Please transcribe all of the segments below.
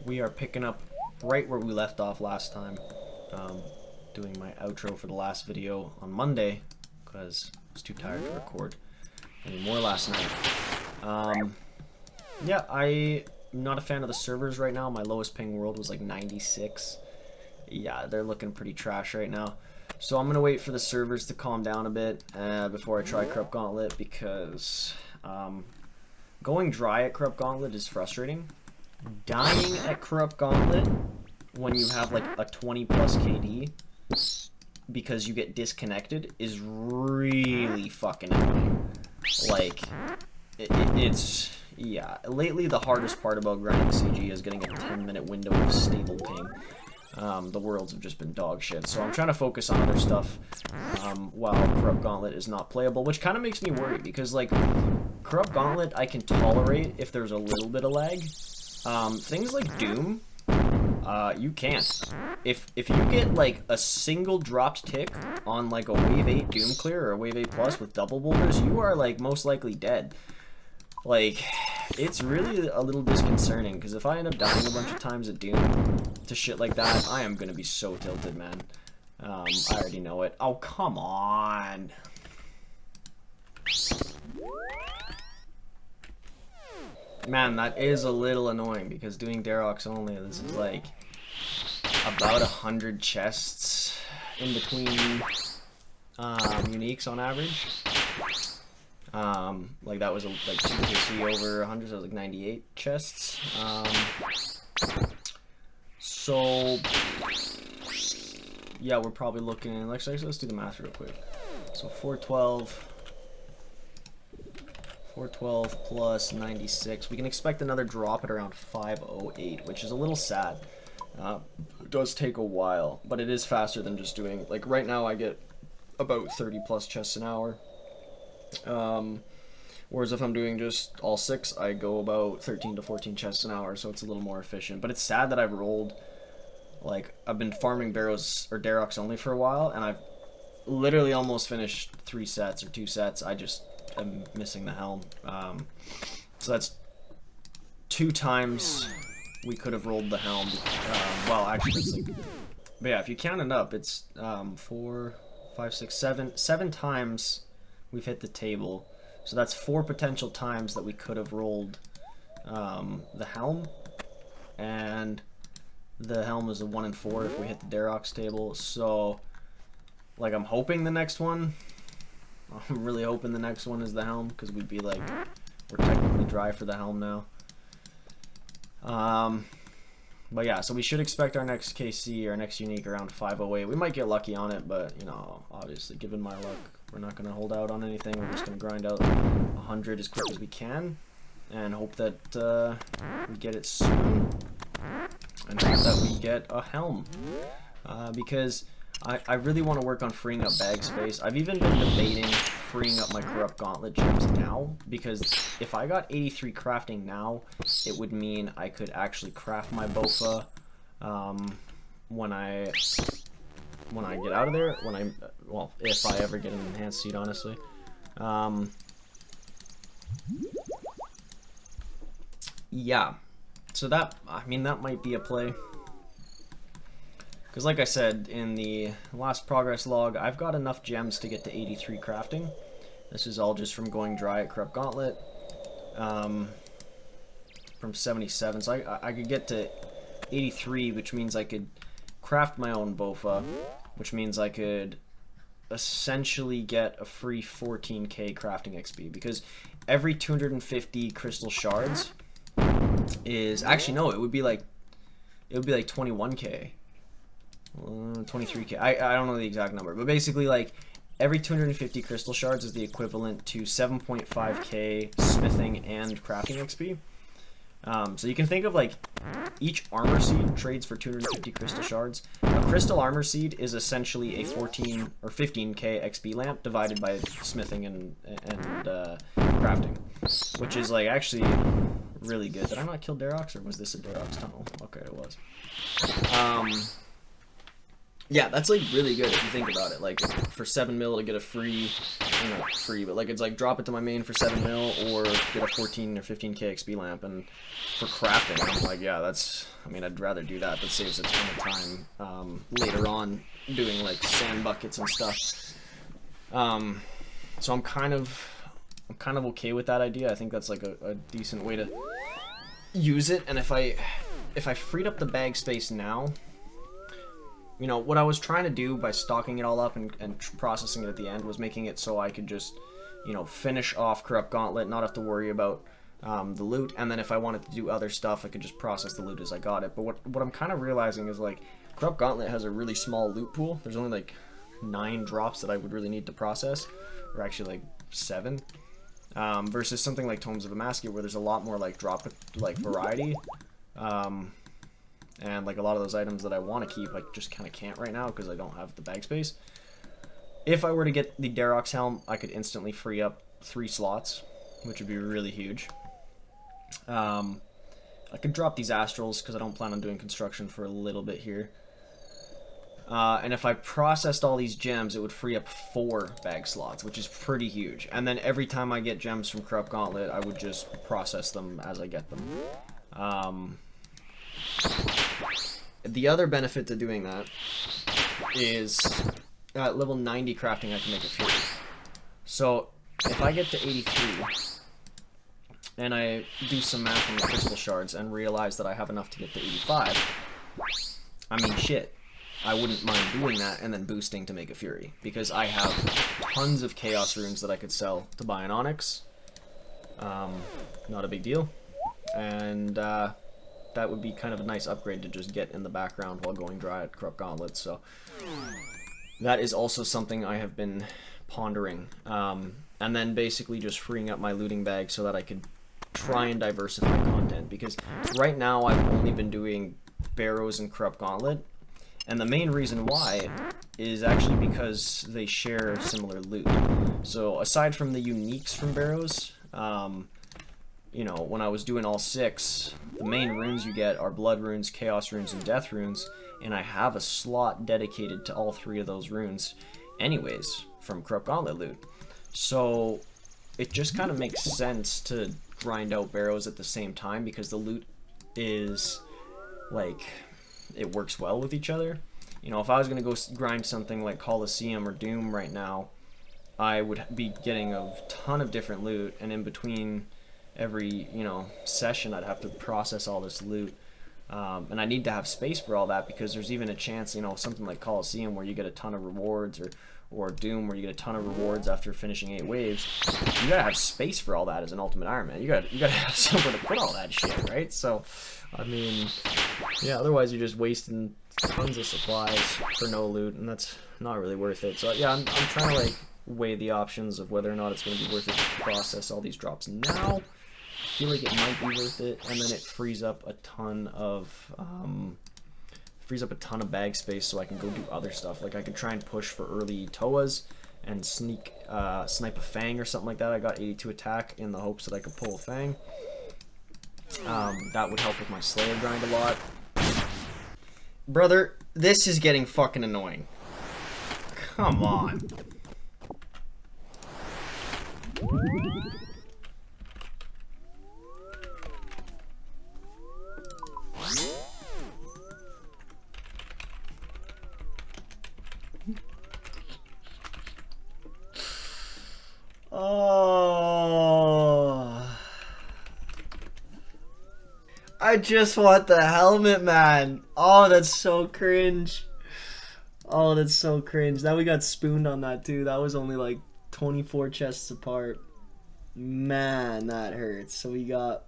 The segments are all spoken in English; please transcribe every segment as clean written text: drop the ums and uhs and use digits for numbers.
We are picking up right where we left off last time. Doing my outro for the last video on Monday because I was too tired to record anymore last night. Yeah, I'm not a fan of the servers right now. My lowest ping world was like 96. Yeah, they're looking pretty trash right now. So I'm gonna wait for the servers to calm down a bit before I try Corrupt Gauntlet, because going dry at Corrupt Gauntlet is frustrating. Dying at Corrupt Gauntlet when you have like a 20 plus KD because you get disconnected is really fucking annoying. Like, it's, yeah, lately the hardest part about grinding CG is getting a 10-minute window of stable ping. The worlds have just been dog shit, so I'm trying to focus on other stuff while Corrupt Gauntlet is not playable, which kind of makes me worry, because like Corrupt Gauntlet I can tolerate if there's a little bit of lag. Things like Doom, you can't. If you get like a single dropped tick on like a wave 8 Doom clear or a wave 8 plus with double boulders, you are like most likely dead. Like, it's really a little disconcerting, because if I end up dying a bunch of times at Doom to shit like that, I am gonna be so tilted, man. I already know it. Oh, come on. Man, that is a little annoying, because doing dharoks only, this is like about 100 chests in between uniques on average. Like that was like 2 KC over 100, so it was like 98 chests. So yeah, we're probably looking, let's do the math real quick. So 412 plus 96. We can expect another drop at around 508, which is a little sad. It does take a while, but it is faster than just doing, like right now I get about 30 plus chests an hour. Whereas if I'm doing just all 6, I go about 13 to 14 chests an hour, so it's a little more efficient. But it's sad that I've rolled, like, I've been farming barrows or dharoks only for a while, and I've literally almost finished 3 sets or 2 sets. I just am missing the helm. So that's 2 times we could have rolled the helm. Well, actually, it's like, but yeah, if you count it up, it's 4, 5, 6, 7 times we've hit the table. So that's 4 potential times that we could have rolled the helm, and the helm is a 1 in 4 if we hit the dharoks table. So, like, I'm hoping the next one, I'm really hoping the next one is the helm, because we'd be like, we're technically dry for the helm now. But yeah, so we should expect our next KC, our next unique, around 508. We might get lucky on it, but, you know, obviously, given my luck, we're not going to hold out on anything. We're just going to grind out 100 as quick as we can, and hope that we get it soon, and hope that we get a helm, because I really want to work on freeing up bag space. I've even been debating freeing up my Corrupt Gauntlet gems now, because if I got 83 crafting now, it would mean I could actually craft my Bofa when I get out of there, well, if I ever get an enhanced seed, honestly. Yeah, so that, I mean, that might be a play. Because like I said in the last progress log, I've got enough gems to get to 83 crafting. This is all just from going dry at Corrupt Gauntlet. From 77, so I could get to 83, which means I could craft my own Bofa, which means I could essentially get a free 14k crafting XP, because every 250 crystal shards is, actually no, it would be like 21k. 23k. I don't know the exact number, but basically, like, every 250 crystal shards is the equivalent to 7.5k smithing and crafting XP. So you can think of, like, each armor seed trades for 250 crystal shards. A crystal armor seed is essentially a 14 or 15k XP lamp divided by smithing and crafting, which is, like, actually really good. Did I not kill dharoks, or was this a dharoks tunnel? Okay, it was. Yeah, that's like really good if you think about it. Like, for 7 mil to get a free not free, but like it's like drop it to my main for 7 mil or get a 14 or 15k XP lamp. And for crafting, I'm like, yeah, that's, I mean, I'd rather do that. That saves a ton of time later on doing like sand buckets and stuff. So I'm kind of okay with that idea. I think that's like a decent way to use it. And if I freed up the bag space now, you know, what I was trying to do by stocking it all up and processing it at the end was making it so I could just, you know, finish off Corrupt Gauntlet, not have to worry about the loot, and then if I wanted to do other stuff, I could just process the loot as I got it. But what I'm kind of realizing is, like, Corrupt Gauntlet has a really small loot pool. There's only, like, 9 drops that I would really need to process, or actually, like, 7. Versus something like Tomes of Amaskia, where there's a lot more, like, drop, like, variety. And like a lot of those items that I want to keep, I just kind of can't right now because I don't have the bag space. If I were to get the Dharoks helm, I could instantly free up 3 slots, which would be really huge. I could drop these astrals because I don't plan on doing construction for a little bit here. And if I processed all these gems, it would free up 4 bag slots, which is pretty huge. And then every time I get gems from Corrupt Gauntlet, I would just process them as I get them. The other benefit to doing that is at level 90 crafting I can make a Fury. So if I get to 83 and I do some math on the crystal shards and realize that I have enough to get to 85, I mean shit, I wouldn't mind doing that and then boosting to make a Fury, because I have tons of chaos runes that I could sell to buy an Onyx. Not a big deal. And that would be kind of a nice upgrade to just get in the background while going dry at Corrupt Gauntlet. So that is also something I have been pondering. And then basically just freeing up my looting bag so that I could try and diversify content. Because right now I've only been doing Barrows and Corrupt Gauntlet. And the main reason why is actually because they share similar loot. So aside from the uniques from Barrows, you know, when I was doing all 6, the main runes you get are blood runes, chaos runes, and death runes, and I have a slot dedicated to all 3 of those runes anyways from Corrupt Gauntlet loot. So it just kind of makes sense to grind out Barrows at the same time, because the loot is, like, it works well with each other. You know, if I was going to go grind something like Coliseum or Doom right now, I would be getting a ton of different loot, and in between every, you know, session I'd have to process all this loot, and I need to have space for all that, because there's even a chance, you know, something like Coliseum where you get a ton of rewards, or Doom where you get a ton of rewards after finishing 8 waves. You gotta have space for all that as an Ultimate Iron Man. You gotta have somewhere to put all that shit, right? So I mean, yeah, otherwise you're just wasting tons of supplies for no loot, and that's not really worth it. So yeah, I'm trying to like weigh the options of whether or not it's going to be worth it to process all these drops now. I feel like it might be worth it, and then it frees up a ton of bag space so I can go do other stuff. Like I could try and push for early Toas and snipe a Fang or something like that. I got 82 attack in the hopes that I could pull a Fang. That would help with my Slayer grind a lot. Brother, this is getting fucking annoying. Come on. Oh, I just want the helmet, man. Oh, that's so cringe. Oh, that's so cringe. Now we got spooned on that too. That was only like 24 chests apart. Man, that hurts. So we got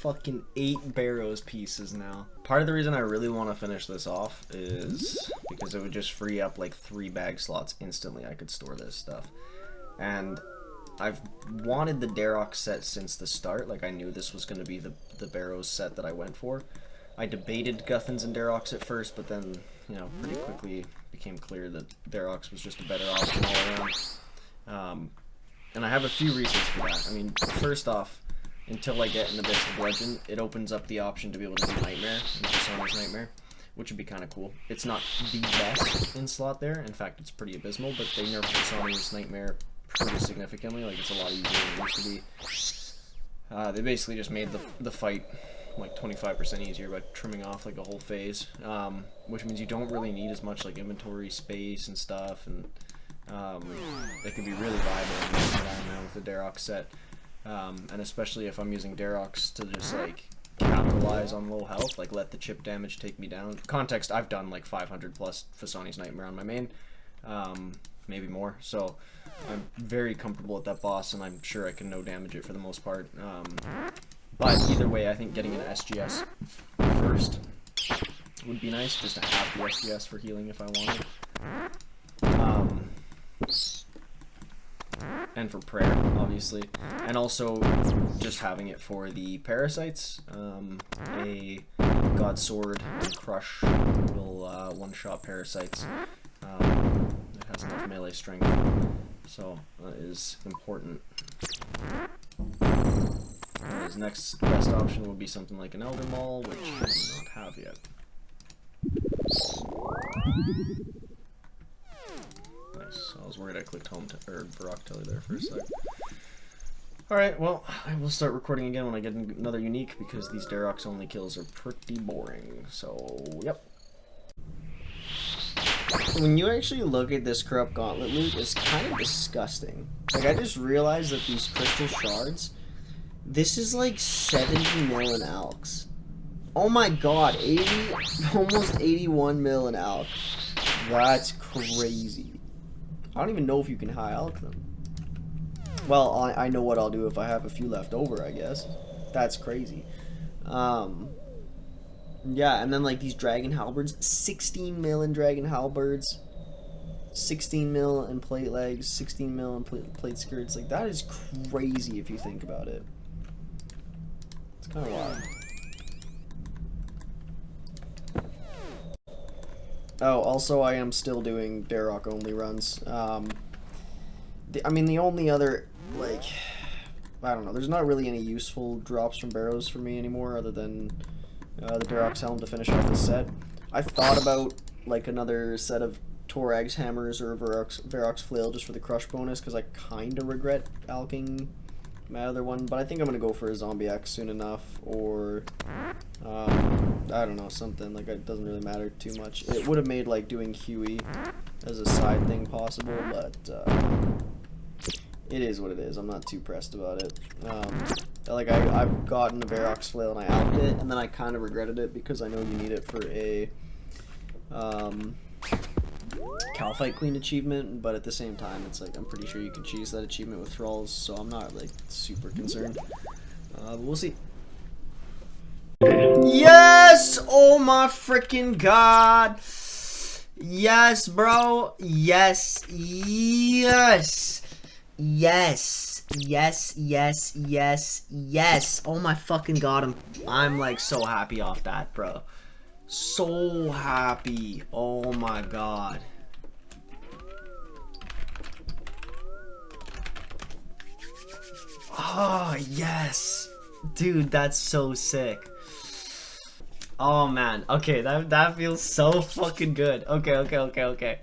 fucking 8 Barrows pieces now. Part of the reason I really want to finish this off is because it would just free up like 3 bag slots instantly. I could store this stuff. And I've wanted the Dharoks set since the start. Like, I knew this was going to be the Barrows set that I went for. I debated Guthans and Dharoks at first, but then, you know, pretty quickly became clear that Dharoks was just a better option all around. And I have a few reasons for that. I mean, first off, until I get an Abyss of Bludgeon, it opens up the option to be able to do Nightmare, and Personia's Nightmare, which would be kind of cool. It's not the best in slot there. In fact, it's pretty abysmal, but they nerfed Personia's Nightmare pretty significantly. Like, it's a lot easier than it used to be. They basically just made the fight like 25% easier by trimming off like a whole phase, which means you don't really need as much like inventory space and stuff, and it can be really viable now with the dharoks set, and especially if I'm using dharoks to just like capitalize on low health, like let the chip damage take me down. Context, I've done like 500 plus Fasani's Nightmare on my main, maybe more, so I'm very comfortable with that boss, and I'm sure I can no damage it for the most part. But either way, I think getting an SGS first would be nice, just to have the SGS for healing if I wanted. And for prayer, obviously. And also just having it for the parasites. A God Sword and Crush will one-shot parasites. It has enough melee strength, so that is important. His next best option would be something like an Elder Maul, which I do not have yet. Nice. I was worried I clicked home or Barak Telly there for a sec. Alright, well, I will start recording again when I get another unique, because these dharoks only kills are pretty boring. So, yep. When you actually look at this Corrupt Gauntlet loot, it's kind of disgusting. Like, I just realized that these crystal shards, this is like 70 mil in alks. Oh my god, 80, almost 81 mil in alk. That's crazy. I don't even know if you can high alk them. Well, I know what I'll do if I have a few left over, I guess. That's crazy. Yeah, and then like these dragon halberds, 16 mil in dragon halberds, 16 mil in plate legs, 16 mil in plate skirts. Like, that is crazy if you think about it. It's kind of wild. Oh, also I am still doing dharok only runs. I mean, the only other, like, I don't know, there's not really any useful drops from barrows for me anymore other than the Dharok's Helm to finish off the set. I thought about like another set of Torag's Hammers or Varrock's Flail just for the crush bonus, because I kind of regret alking my other one, but I think I'm going to go for a Zombie Axe soon enough, or I don't know, something, like, it doesn't really matter too much. It would have made like doing Huey as a side thing possible, but it is what it is. I'm not too pressed about it. Like, I've gotten a Varrock's Flail and I alked it, and then I kind of regretted it because I know you need it for a Calfight Queen achievement, but at the same time, it's like, I'm pretty sure you can cheese that achievement with Thralls, so I'm not, like, super concerned. But we'll see. Yes! Oh my freaking god! Yes, bro! Yes! Yes! Yes! Yes, yes, yes, yes! Oh my fucking god, I'm like so happy off that, bro. So happy. Oh my god. Oh, yes. Dude, that's so sick. Oh man. Okay, that feels so fucking good. Okay.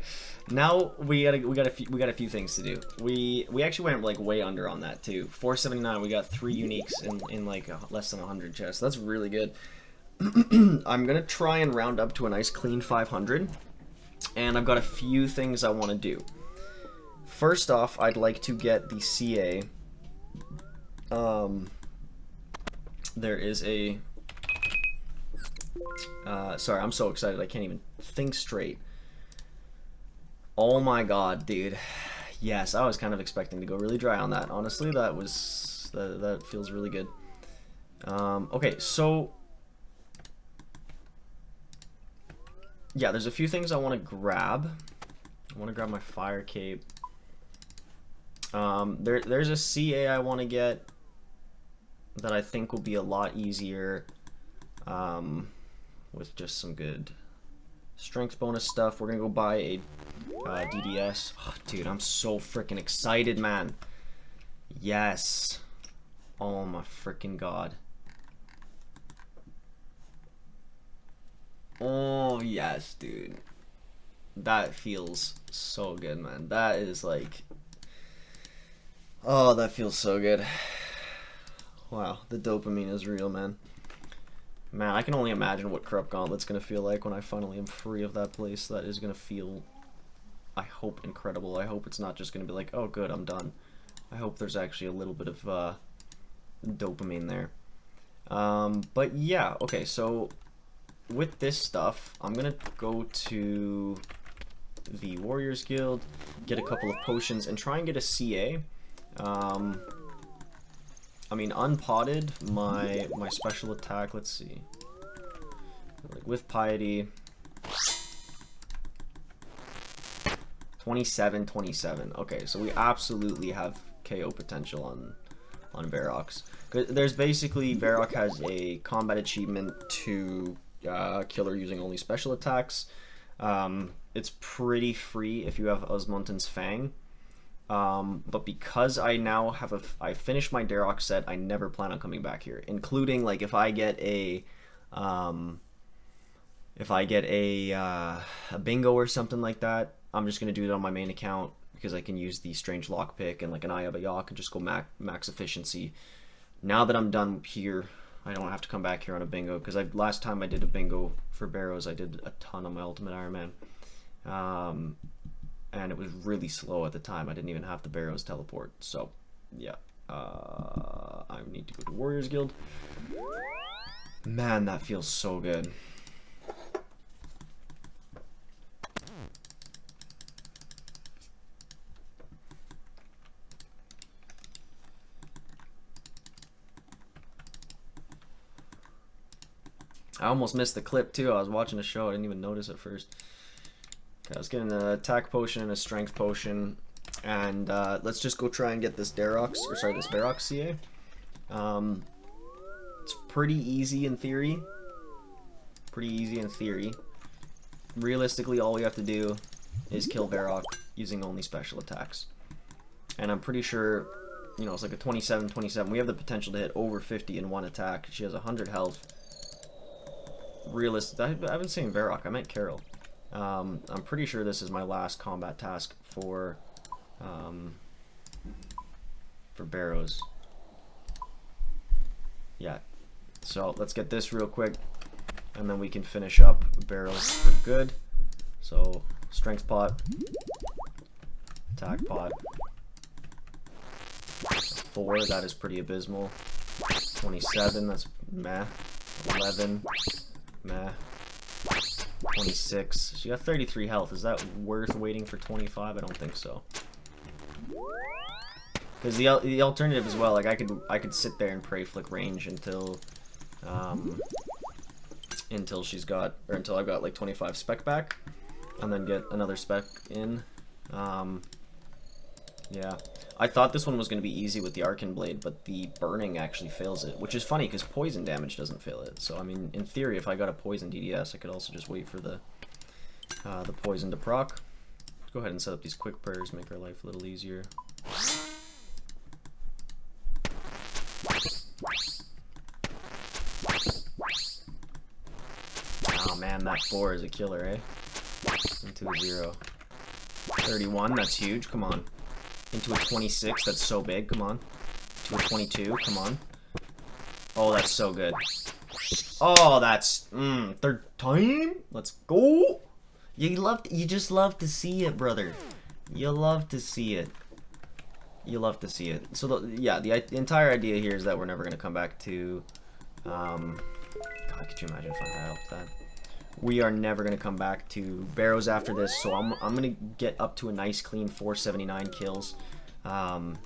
Now we got a few things to do. We actually went like way under on that too. 479. We got 3 uniques in like less than 100 chests. That's really good. I'm gonna try and round up to a nice clean 500, and I've got a few things I want to do. First off, I'd like to get the CA. There is a sorry, I'm so excited I can't even think straight. Oh my god, dude. Yes, I was kind of expecting to go really dry on that. Honestly, that feels really good. Okay, so yeah, there's a few things I want to grab. I want to grab my fire cape. There's a CA I want to get that I think will be a lot easier with just some good strength bonus stuff. We're gonna go buy a DDS. Oh, dude, I'm so freaking excited, man. Yes. Oh my freaking god. Oh yes, dude. That feels so good, man. That is like, Oh, that feels so good. Wow, the dopamine is real, man. Man, I can only imagine what Corrupt Gauntlet's gonna feel like when I finally am free of that place. That is gonna feel, I hope, incredible. I hope it's not just gonna be like, oh good, I'm done. I hope there's actually a little bit of dopamine there. But yeah, okay, so with this stuff, I'm gonna go to the Warriors Guild, get a couple of potions, and try and get a CA. I mean, unpotted, my special attack, let's see. Like, with Piety, 27. Okay, so we absolutely have KO potential on Dharoks. There's basically, Dharok has a combat achievement to kill her using only special attacks. It's pretty free if you have Osmunten's Fang. But because I now have I finished my Dharok set, I never plan on coming back here, including like if I get a bingo or something like that, I'm just gonna do it on my main account because I can use the strange lockpick and like an Eye of a Yak and just go max efficiency. Now that I'm done here, I don't have to come back here on a bingo because last time I did a bingo for Barrows, I did a ton on my Ultimate Iron Man. And it was really slow at the time. I didn't even have the Barrows teleport. So, yeah. I need to go to Warriors Guild. Man, that feels so good. I almost missed the clip too. I was watching a show. I didn't even notice at first. Okay, I was getting an attack potion and a strength potion, and let's just go try and get this Dharoks, or sorry, this Dharoks CA. It's pretty easy in theory. Realistically, all we have to do is kill Dharok using only special attacks. And I'm pretty sure, you know, it's like a 27. We have the potential to hit over 50 in one attack. She has 100 health. I've been saying Dharok, I meant Carol. I'm pretty sure this is my last combat task for Barrows. Yeah. So let's get this real quick, and then we can finish up Barrows for good. So strength pot, attack pot, 4. That is pretty abysmal. 27. That's meh. 11. Meh. 26. She got 33 health. Is that worth waiting for 25? I don't think so. Because the alternative as well, like I could sit there and pray flick range until she's got, or until I've got like 25 spec back, and then get another spec in. Yeah. I thought this one was going to be easy with the Arcane Blade, but the burning actually fails it, which is funny because poison damage doesn't fail it. So I mean, in theory, if I got a poison DDS, I could also just wait for the poison to proc. Let's go ahead and set up these quick prayers, make our life a little easier. Oh man, that 4 is a killer, eh? Into a 0. 31, that's huge. Come on. Into a 26, that's so big, come on. To a 22, come on. Oh, that's so good. Oh, that's, third time? Let's go! You just love to see it, brother. You love to see it. You love to see it. So, the entire idea here is that we're never going to come back to, God, could you imagine if I helped that? We are never going to come back to Barrows after this, so I'm going to get up to a nice clean 479 kills, and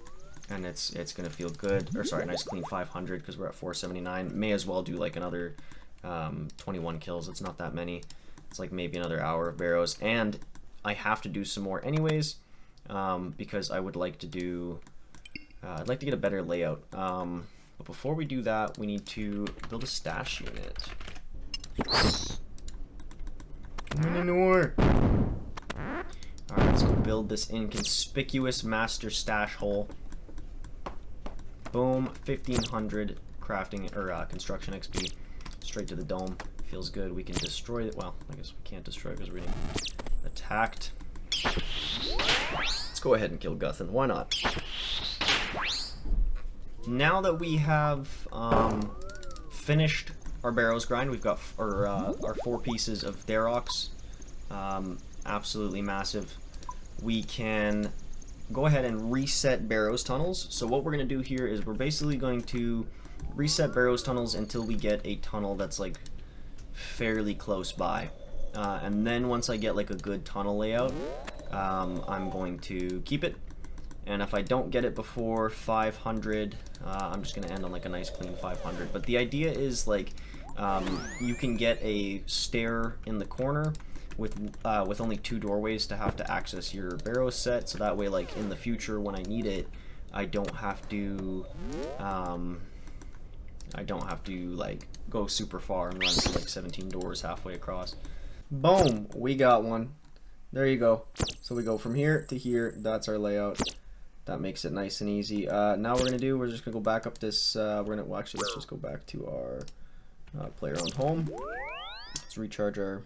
it's going to feel good, or sorry, nice clean 500 because we're at 479. May as well do like another 21 kills. It's not that many. It's like maybe another hour of Barrows, and I have to do some more anyways, because I would like to do, I'd like to get a better layout, but before we do that, we need to build a stash unit. Alright, let's go build this inconspicuous master stash hole. Boom, 1500 crafting or construction XP straight to the dome. Feels good. We can destroy it. Well, I guess we can't destroy it because we're getting attacked. Let's go ahead and kill Guthan. Why not? now that we have finished our barrows grind, we've got our 4 pieces of dharoks, absolutely massive. We can go ahead and reset barrows tunnels. So what we're going to do here is we're basically going to reset barrows tunnels until we get a tunnel that's like fairly close by. And then once I get like a good tunnel layout, I'm going to keep it. And if I don't get it before 500, I'm just going to end on like a nice clean 500. But the idea is like you can get a stair in the corner with only 2 doorways to have to access your barrow set, so that way like in the future when I need it, I don't have to like go super far and run through like 17 doors halfway across. Boom, we got one. There you go. So we go from here to here. That's our layout. That makes it nice and easy. Now we're just gonna go back up this. Let's just go back to our player-owned home. Let's recharge our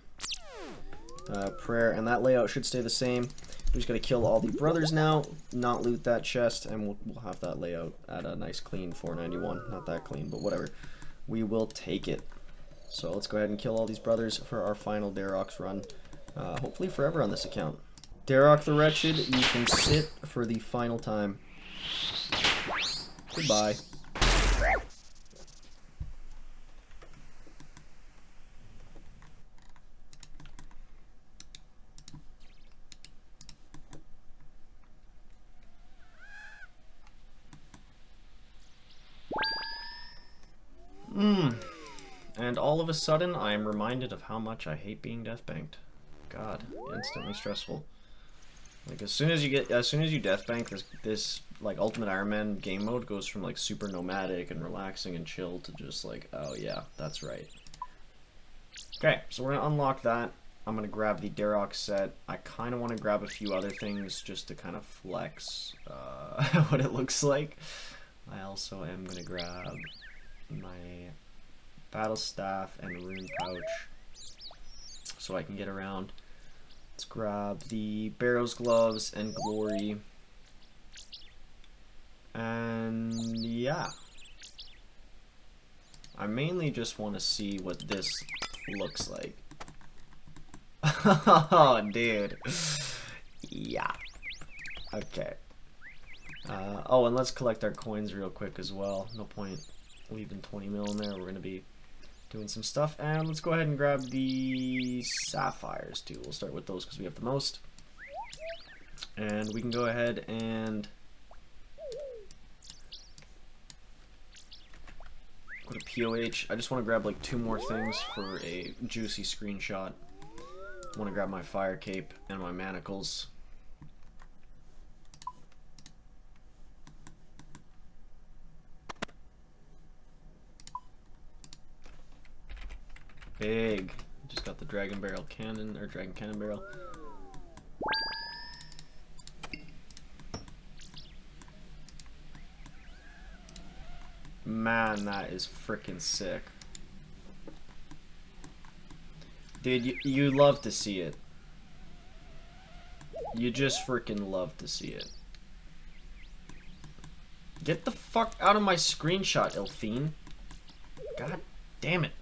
prayer, and that layout should stay the same. We're just gonna kill all the brothers now, not loot that chest, and we'll have that layout at a nice clean 491. Not that clean, but whatever. We will take it. So let's go ahead and kill all these brothers for our final dharoks run. Hopefully forever on this account. Dharok the Wretched, you can sit for the final time. Goodbye. And all of a sudden, I am reminded of how much I hate being death banked. God, instantly stressful. Like as soon as you death bank, this like Ultimate Iron Man game mode goes from like super nomadic and relaxing and chill to just like, oh yeah, that's right. Okay, so we're gonna unlock that. I'm gonna grab the Dharok set. I kind of want to grab a few other things just to kind of flex what it looks like. I also am gonna grab my battle staff and rune pouch so I can get around. Let's grab the Barrows gloves and glory, and yeah, I mainly just want to see what this looks like. Oh dude, yeah, okay. Oh, and let's collect our coins real quick as well. No point leaving 20 mil in there. We're gonna be doing some stuff, and let's go ahead and grab the sapphires too. We'll start with those because we have the most, and we can go ahead and go to POH. I just want to grab like 2 more things for a juicy screenshot. I want to grab my fire cape and my manacles. Big. Just got the dragon barrel cannon, or dragon cannon barrel. Man, that is freaking sick. Dude, you love to see it. You just freaking love to see it. Get the fuck out of my screenshot, Ilfine. God damn it.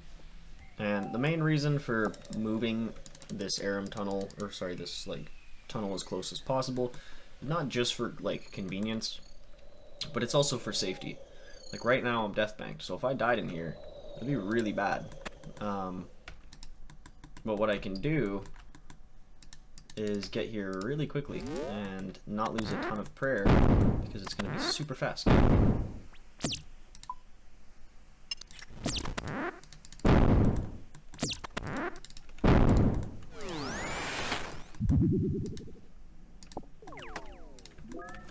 And the main reason for moving this Aram tunnel, or sorry, this like tunnel as close as possible, not just for like convenience, but it's also for safety. Like right now I'm death banked, so if I died in here, that'd be really bad. But what I can do is get here really quickly and not lose a ton of prayer because it's going to be super fast.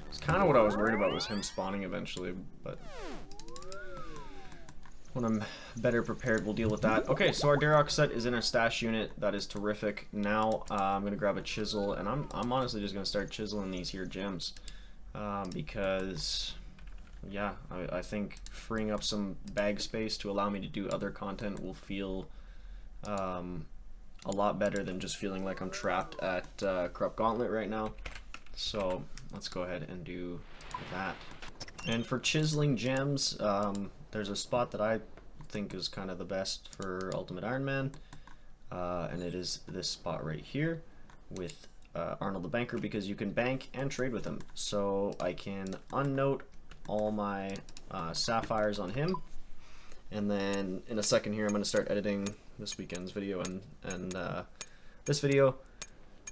It's kind of what I was worried about, was him spawning eventually, but when I'm better prepared, we'll deal with that. Okay, so our Dharok set is in our stash unit. That is terrific. Now I'm gonna grab a chisel, and I'm honestly just gonna start chiseling these here gems, because yeah, I think freeing up some bag space to allow me to do other content will feel a lot better than just feeling like I'm trapped at Corrupt Gauntlet right now. So let's go ahead and do that. And for chiseling gems, there's a spot that I think is kind of the best for Ultimate Iron Man, and it is this spot right here with Arnold the Banker, because you can bank and trade with him. So I can unnote all my sapphires on him, and then in a second here I'm going to start editing this weekend's video and this video,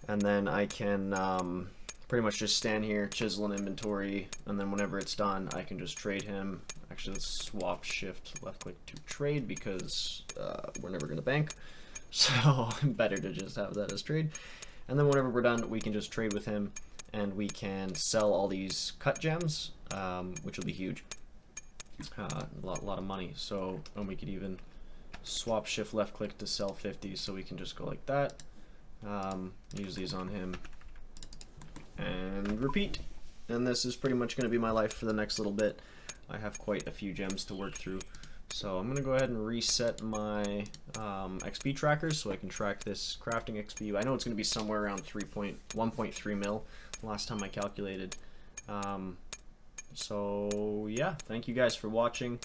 and then I can pretty much just stand here, chisel an inventory, and then whenever it's done I can just trade him. Actually, let's swap shift left click to trade, because we're never going to bank, so better to just have that as trade. And then whenever we're done, we can just trade with him, and we can sell all these cut gems, which will be huge. A lot of money. So, and we could even swap shift left click to sell 50, so we can just go like that. Use these on him, and repeat. And this is pretty much going to be my life for the next little bit. I have quite a few gems to work through. So I'm going to go ahead and reset my XP trackers so I can track this crafting XP. I know it's going to be somewhere around 1.3 mil last time I calculated. So yeah, thank you guys for watching.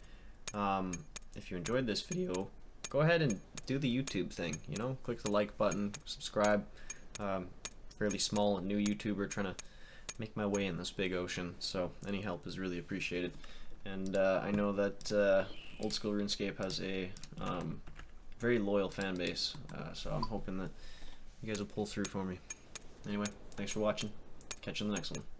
If you enjoyed this video, go ahead and do the YouTube thing, you know, click the like button, subscribe. Fairly small and new YouTuber trying to make my way in this big ocean, so any help is really appreciated. And I know that Old School RuneScape has a very loyal fan base, so I'm hoping that you guys will pull through for me. Anyway, thanks for watching. Catch you in the next one.